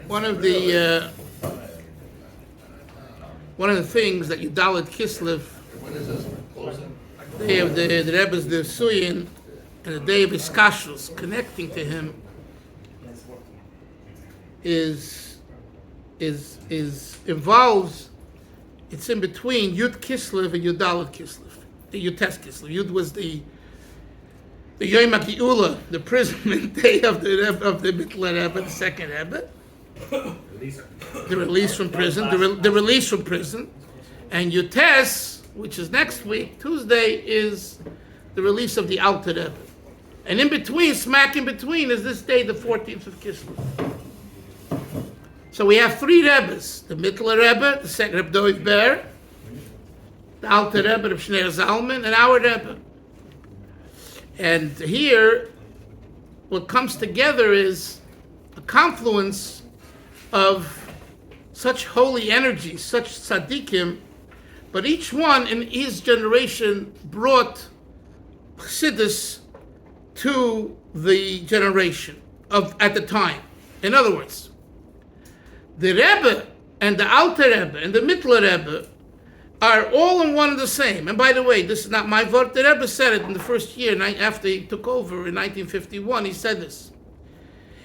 one of the things that Yudalit Kislev, day of the Rebbe's the Suyin, and the day of his kashrus, connecting to him, involves, it's in between Yud Kislev and Yudalit Kislev, the Yutes Kislev. Yud was the Yom HaGeula, the imprisonment day of the Mittler Rebbe, the second Rebbe. The release from prison, the release from prison, and Yutes, which is next week, Tuesday, is the release of the Alter Rebbe. And in between, smack in between, is this day, the 14th of Kislev. So we have three Rebbes: the Mittler Rebbe, the second Rebbe Doiv Ber, the Alter Rebbe of Shneir Zalman, and our Rebbe. And here, what comes together is a confluence of such holy energy, such tzaddikim, but each one in his generation brought chassidus to the generation of at the time. In other words, the Rebbe and the Alter Rebbe and the Mittler Rebbe are all in one and the same. And by the way, this is not my word. The Rebbe said it in the first year after he took over in 1951. He said this.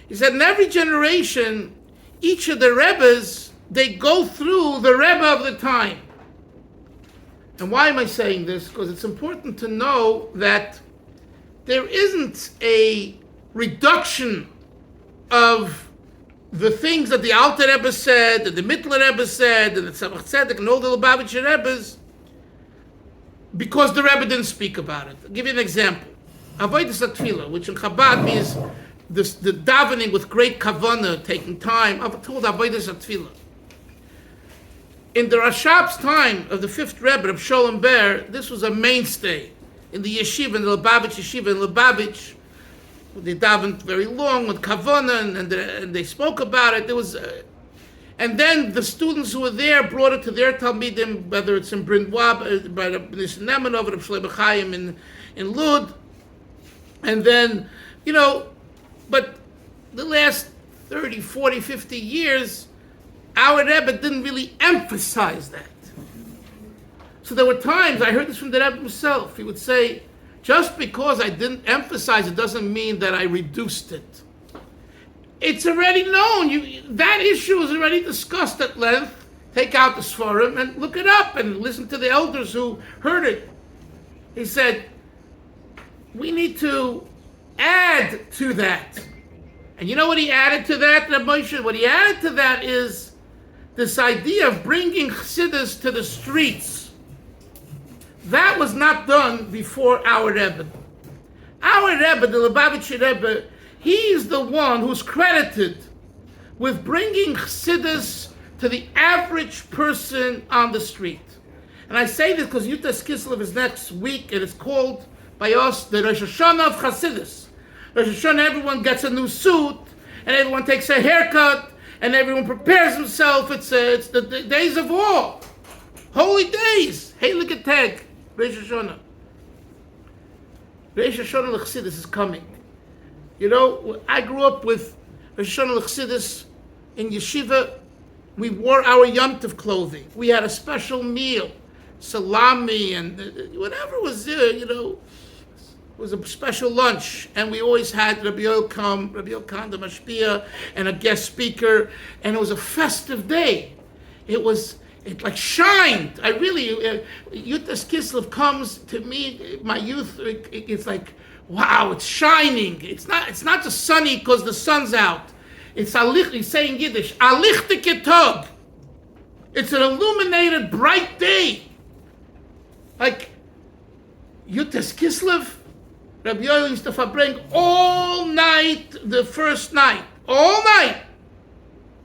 He said, in every generation, each of the Rebbes, they go through the Rebbe of the time. And why am I saying this? Because it's important to know that there isn't a reduction of the things that the Alter Rebbe said, that the Mittler Rebbe said, and the Tzemach Tzedek, and all the Lubavitcher Rebbes, because the Rebbe didn't speak about it. I'll give you an example. Avodas HaTfilah, which in Chabad means the davening with great kavanah, taking time. I've told Avodas HaTfilah. In the Rashab's time of the fifth Rebbe of Sholem Ber, this was a mainstay in the yeshiva, in the Lubavitch yeshiva in Lubavitch. They davened very long with kavanah, and they spoke about it. There was, and then the students who were there brought it to their talmidim, whether it's in Brindwab, by the Nemanov, or Shlomo Chaim in Lud, and then, but the last 30, 40, 50 years, our Rebbe didn't really emphasize that. So there were times, I heard this from the Rebbe himself, he would say, just because I didn't emphasize it doesn't mean that I reduced it. It's already known. That issue is already discussed at length. Take out the Sforim and look it up and listen to the elders who heard it. He said, we need to add to that. And you know what he added to that, Reb Moshe? What he added to that is this idea of bringing chassidus to the streets. That was not done before our Rebbe. Our Rebbe, the Lubavitcher Rebbe, he's the one who's credited with bringing chassidus to the average person on the street. And I say this because Yutes Kislev is next week, and it's called by us the Rosh Hashanah of Chassidus. Rosh Hashanah, everyone gets a new suit, and everyone takes a haircut, and everyone prepares himself. It's the days of awe, holy days. Heilige Tag, Rosh Hashanah. Rosh Hashanah L'Chassidus is coming. I grew up with Rosh Hashanah L'Chassidus in yeshiva. We wore our Yom Tov clothing. We had a special meal, salami and whatever was there, it was a special lunch. And we always had R Yoel come, R Yoel Khan, the Mashpia, and a guest speaker. And it was a festive day. It like shined. I really, Yutes Kislev comes to me, my youth, it's like, wow, it's shining. It's not just sunny because the sun's out. It's he's saying Yiddish, alichtike tog. It's an illuminated, bright day. Like, Yutes Kislev, Reb Yoel used to bring all night, the first night, all night.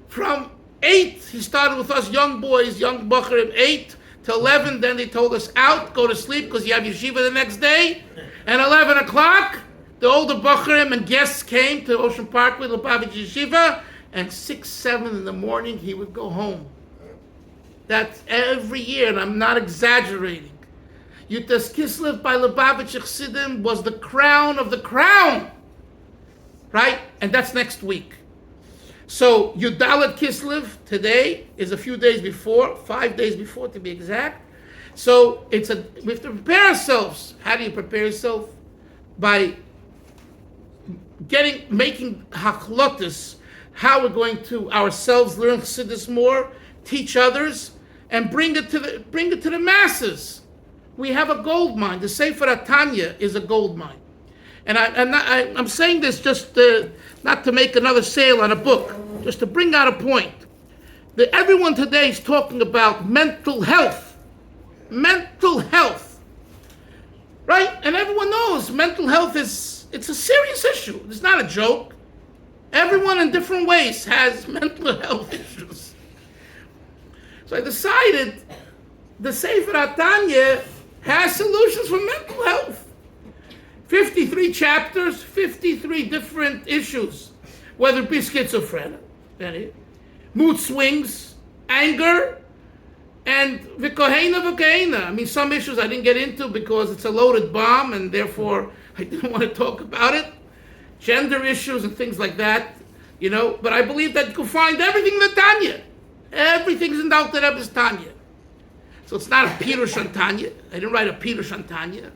From 8, he started with us young boys, young Bacharim, 8 to 11, then they told us out, go to sleep because you have yeshiva the next day. And 11 o'clock, the older Bacharim and guests came to Ocean Parkway, Lubavitch Yeshiva, and 6, 7 in the morning, he would go home. That's every year, and I'm not exaggerating. Yutes Kislev by Lubavitch Chassidim was the crown of the crown. Right? And that's next week. So Yudalet Kislev today is a few days before, 5 days before to be exact. So we have to prepare ourselves. How do you prepare yourself? By making haklotas, how we're going to ourselves learn Chassidus more, teach others, and bring it to the masses. We have a gold mine. The Sefer Tanya is a gold mine, and I'm saying this just not to make another sale on a book, just to bring out a point. That everyone today is talking about mental health, right? And everyone knows mental health it's a serious issue. It's not a joke. Everyone in different ways has mental health issues. So I decided the Sefer Tanya has solutions for mental health. 53 chapters, 53 different issues, whether it be schizophrenia, mood swings, anger, and v'kohena. I mean, some issues I didn't get into because it's a loaded bomb, and therefore I didn't want to talk about it. Gender issues and things like that, But I believe that you can find everything in the Tanya. Everything's in the Alter Rebbe's Tanya. So it's not a Pirush on Tanya. I didn't write a Pirush on Tanya.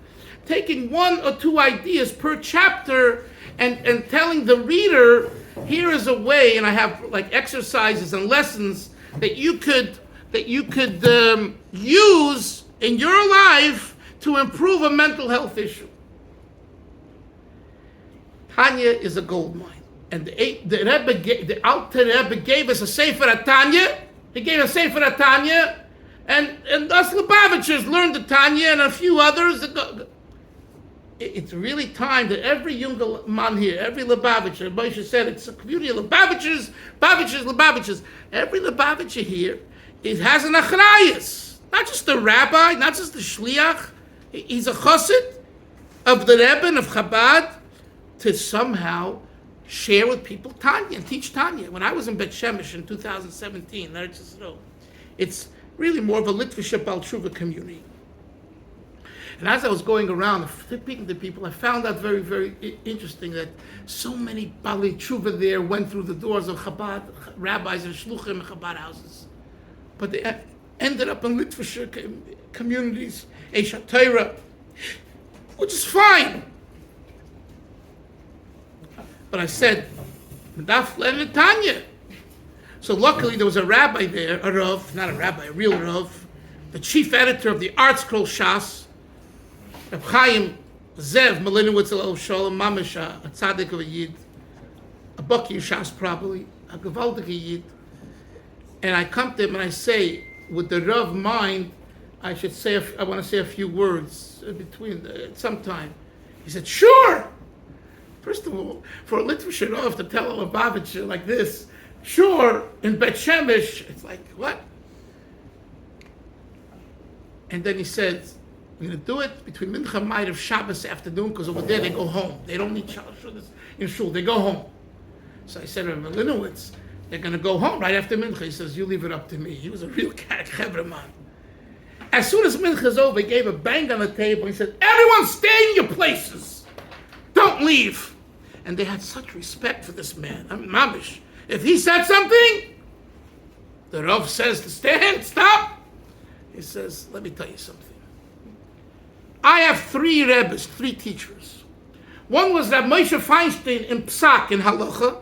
Taking 1 or 2 ideas per chapter and telling the reader, here is a way, and I have like exercises and lessons that you could use in your life to improve a mental health issue. Tanya is a gold mine, and the Alter Rebbe gave us a Sefer Tanya. He gave a Sefer Tanya, and us Lubavitchers learned the Tanya, and a few others. It's really time that every young man here, every Lubavitcher, Moshe said it's a community of Lubavitchers. Every Lubavitcher here has an achrayus, not just a rabbi, not just a shliach. He's a chassid of the Rebbe and of Chabad, to somehow share with people Tanya and teach Tanya. When I was in Bet Shemesh in 2017, it's really more of a Litvisha Bal Tshuva community. And as I was going around speaking to people, I found out very, very interesting that so many Bali Tshuva there went through the doors of Chabad rabbis and shluchim and Chabad houses. But they ended up in Litvisha communities, Eshat Torah, which is fine. But I said, Daf learn Tanya. So luckily there was a rabbi there, a Rav, not a rabbi, a real Rav, the chief editor of the Artscroll Shas, Reb Chaim Zev, Malinowitz El Shalom, Mamish, a tzaddik of a Yid, a Baki Shas probably, a Gevaldik Yid. And I come to him and I say, with the Rav mind, I want to say a few words sometime. He said, sure. First of all, for a Litvish Rav to tell a Lubavitcher like this, sure, in Bet Shemesh, it's like, what? And then he said, we're going to do it between Mincha and Ma'ariv Shabbos afternoon, because over there they go home. They don't need Shabbos in Shul, they go home. So I said to him, Linowitz, they're going to go home right after Mincha. He says, you leave it up to me. He was a real chevra man. As soon as Mincha's over, he gave a bang on the table. He said, everyone stay in your places. Don't leave. And they had such respect for this man. I mean, mamish. If he said something, the Rav says to stand, stop. He says, let me tell you something. I have 3 Rebbes, 3 teachers. One was Reb Moshe Feinstein in Psak in Halacha.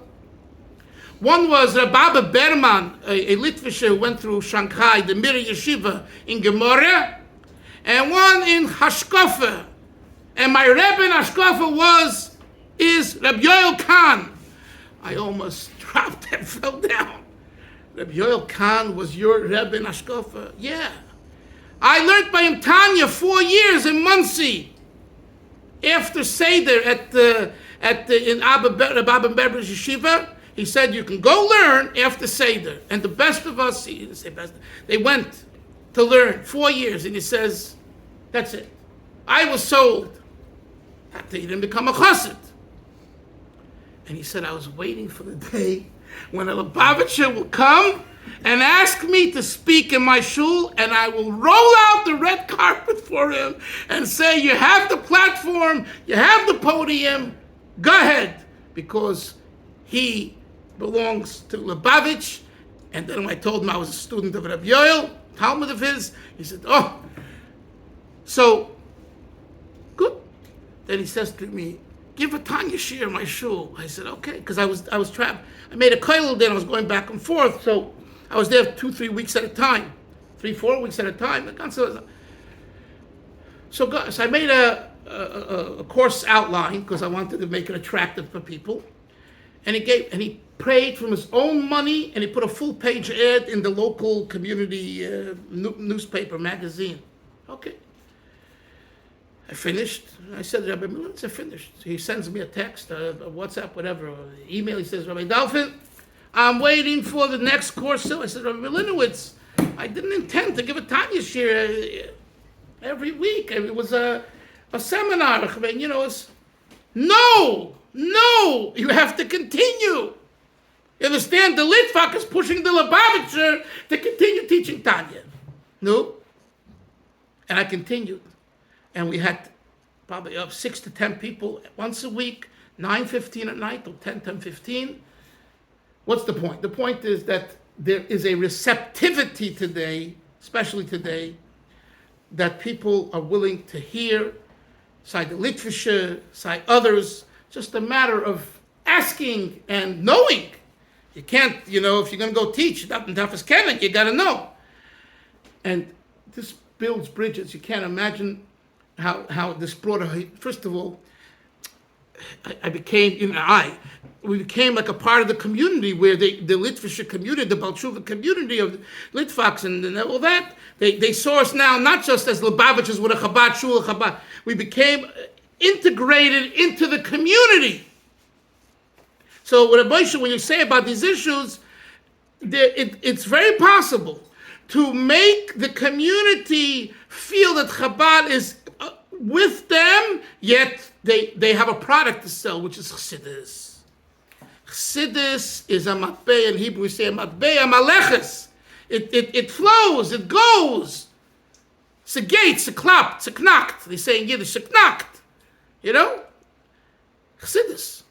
One was Reb Abba Berman, a Litvisher who went through Shanghai, the Mir Yeshiva in Gemara. And one in Hashkofa. And my Rebbe in Hashkofa is Reb Yoel Khan. I almost dropped and fell down. Reb Yoel Khan was your Rebbe in Hashkofa? Yeah. I learned by him Tanya 4 years in Muncie. After Seder in Abba Berber's Yeshiva, he said, you can go learn after Seder. And the best of us, he didn't say best, they went to learn 4 years. And he says, that's it. I was sold. After he didn't become a chassid. And he said, I was waiting for the day when a Lubavitcher will come and ask me to speak in my shul, and I will roll out the red carpet for him and say, you have the platform, you have the podium, go ahead. Because he belongs to Lubavitch. And then when I told him I was a student of R Yoel, Talmud of his, he said, oh, so, good. Then he says to me, give a Tanya shir my shul. I said, okay, because I was trapped. I made a kollel then, I was going back and forth, so I was there 2-3 weeks at a time, 3-4 weeks at a time. So I made a course outline because I wanted to make it attractive for people, and he prayed from his own money, and he put a full page ad in the local community newspaper magazine. Okay. I finished. I said, Rabbi Militz, I finished. He sends me a text, a WhatsApp, whatever, or email. He says, Rabbi Dalfin, I'm waiting for the next course. So I said, Rabbi Milinowitz, I didn't intend to give a Tanya shir every week. It was a seminar. I mean, it's no, you have to continue. You understand? The Litvak is pushing the Lubavitcher to continue teaching Tanya. No? And I continued. And we had probably up 6 to 10 people once a week, 9:15 at night, or 10:15. What's the point? The point is that there is a receptivity today, especially today, that people are willing to hear, side the Litvische, side others, just a matter of asking and knowing. You can't, if you're going to go teach, you got to know. And this builds bridges. You can't imagine how this brought first of all, we became like a part of the community where the Litvische community, the Balshuva community of Litvaks and all that, they saw us now not just as Lubavitchers with a Chabad shul, Chabad. We became integrated into the community. So with Moshe, when you say about these issues, it's very possible to make the community feel that Chabad is with them, yet they have a product to sell, which is Chassidus. Chassidus is a matbei. In Hebrew we say a matbei, a maleches. It flows, it goes. It's a gate, it's a klap, it's a knakt. They say in Yiddish, it's a knakt. Chassidus.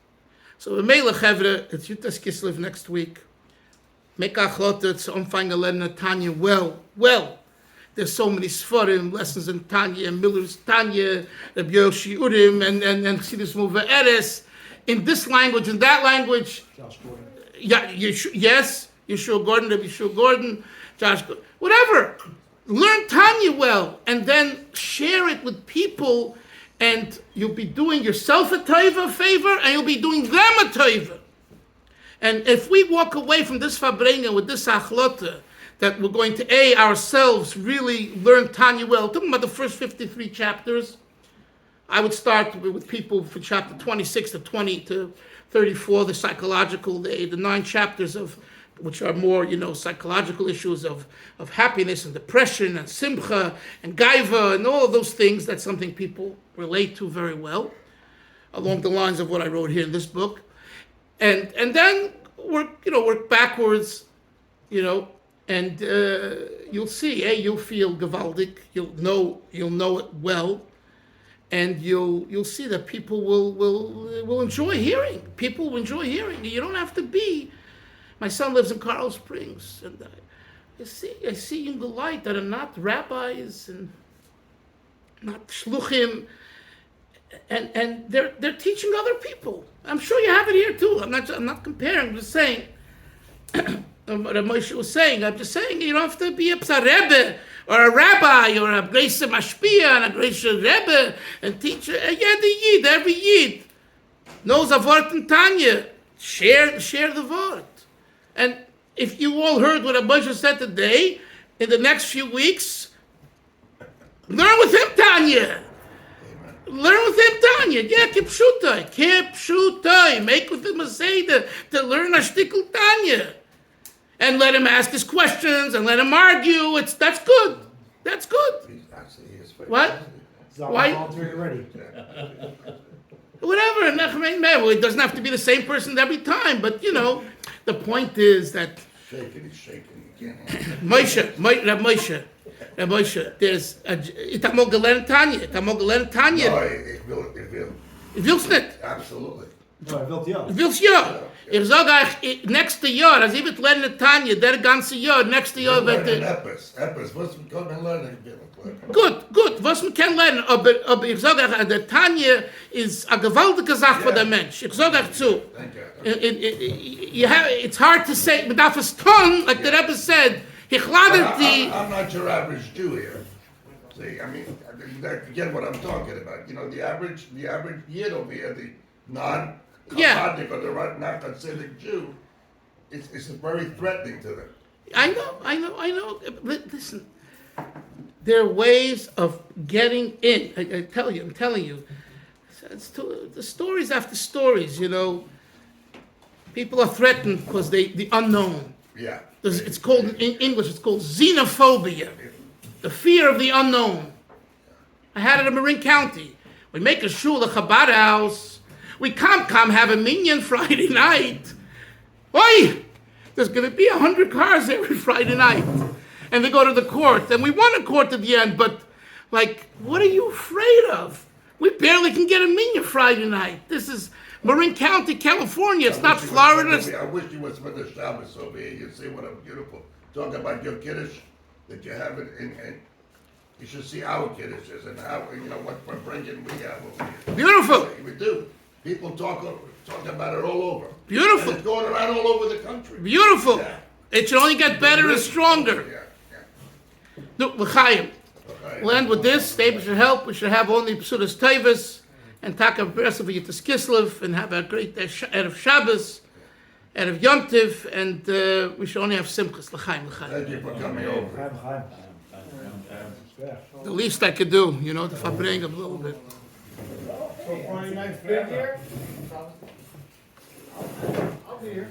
So the Melech Hevre, it's Yutas Kislev next week. Make achlotet, it's umfangen lernen Tanya well. There's so many Sforim, lessons in Tanya, and Miller's Tanya, Rabbi Yoel Shiurim, and Chassidus Muva Eres, in this language, in that language. Josh Gordon. Yeah, yes, Yeshua Gordon, Rabbi Yeshua Gordon, Josh Gordon, whatever. Learn Tanya well, and then share it with people, and you'll be doing yourself a favor, and you'll be doing them a taiva. And if we walk away from this Fabrenga with this achlota, that we're going to ourselves really learn Tanya well. Talking about the first 53 chapters, I would start with people for chapter 26 to 20 to 34, the psychological, the 9 chapters of which are more, psychological issues of happiness and depression and simcha and gaiva and all of those things. That's something people relate to very well, along the lines of what I wrote here in this book, and then work backwards, and you'll see, you'll feel gewaldig, you'll know it well, and you'll see that people will enjoy hearing. People will enjoy hearing. You don't have to be. My son lives in Carl Springs, and I see in the light that are not rabbis and not shluchim, and they're teaching other people. I'm sure you have it here too. I'm not comparing. I'm just saying. What Moshe was saying, I'm just saying, you don't have to be a Rebbe or a rabbi or a Greisha Mashpia and a Greisha Rebbe and teach every Yid knows a word in Tanya. Share the word. And if you all heard what Moshe said today, in the next few weeks, learn with him Tanya. Learn with him Tanya. Yeah, kipshutai. Make with him a seder to learn a shtickle Tanya. And let him ask his questions, and let him argue. That's good. That's good. What? Why? Ready. Whatever. It doesn't have to be the same person every time, but the point is that Moshe, there's Itamol Gelen Tanya. No, ich will. Ich will's nicht. Absolutely. Wills ja. Ich sag euch, nächste Jahr, als ich wird lernen Tanya, der ganze Jahr, nächste Jahr wird... Etwas, was wir können lernen. Gut, was man kann lernen, aber ich sag euch, der Tanya ist eine gewaltige Sache für den Mensch. Ich sag euch zu. It's hard to say, man darf es tun, like the Rebbe said, ich lade die... I'm not your average Jew here. See, I mean, get what I'm talking about. You know, the average Yid over here, the non-Chabadnik or the not considered Jew, it's very threatening to them. I know. Listen, there are ways of getting in. I'm telling you. The stories after stories, you know. People are threatened because the unknown. Yeah. It's called, in English, it's called xenophobia. The fear of the unknown. I had it in Marin County. We make a shul, a Chabad house. We come have a minyan Friday night. Oi! There's going to be 100 cars every Friday night. And they go to the court. And we won a court at the end, but, like, what are you afraid of? We barely can get a minyan Friday night. This is Marin County, California. It's not Florida. I wish you would spend the Shabbos over here. You'd see what a beautiful... Talk about your Kiddush that you have in you should see our Kiddushes and how, you know, what bringing we have over here. Beautiful. We do. People talk about it all over. Beautiful. And it's going around all over the country. Beautiful. Yeah. It should only get better and stronger. Yeah. Look, L'chaim. We'll end with this. David should help. We should have only Psudas Tevis and Taka Beresa for Yitas Kislev and have a great Erev Shabbos, Erev Yom Tiv, and we should only have Simchas. L'chaim. Thank you for coming over. The least I could do, you know, to bring him a little bit. So Friday night's big here? I'll be here.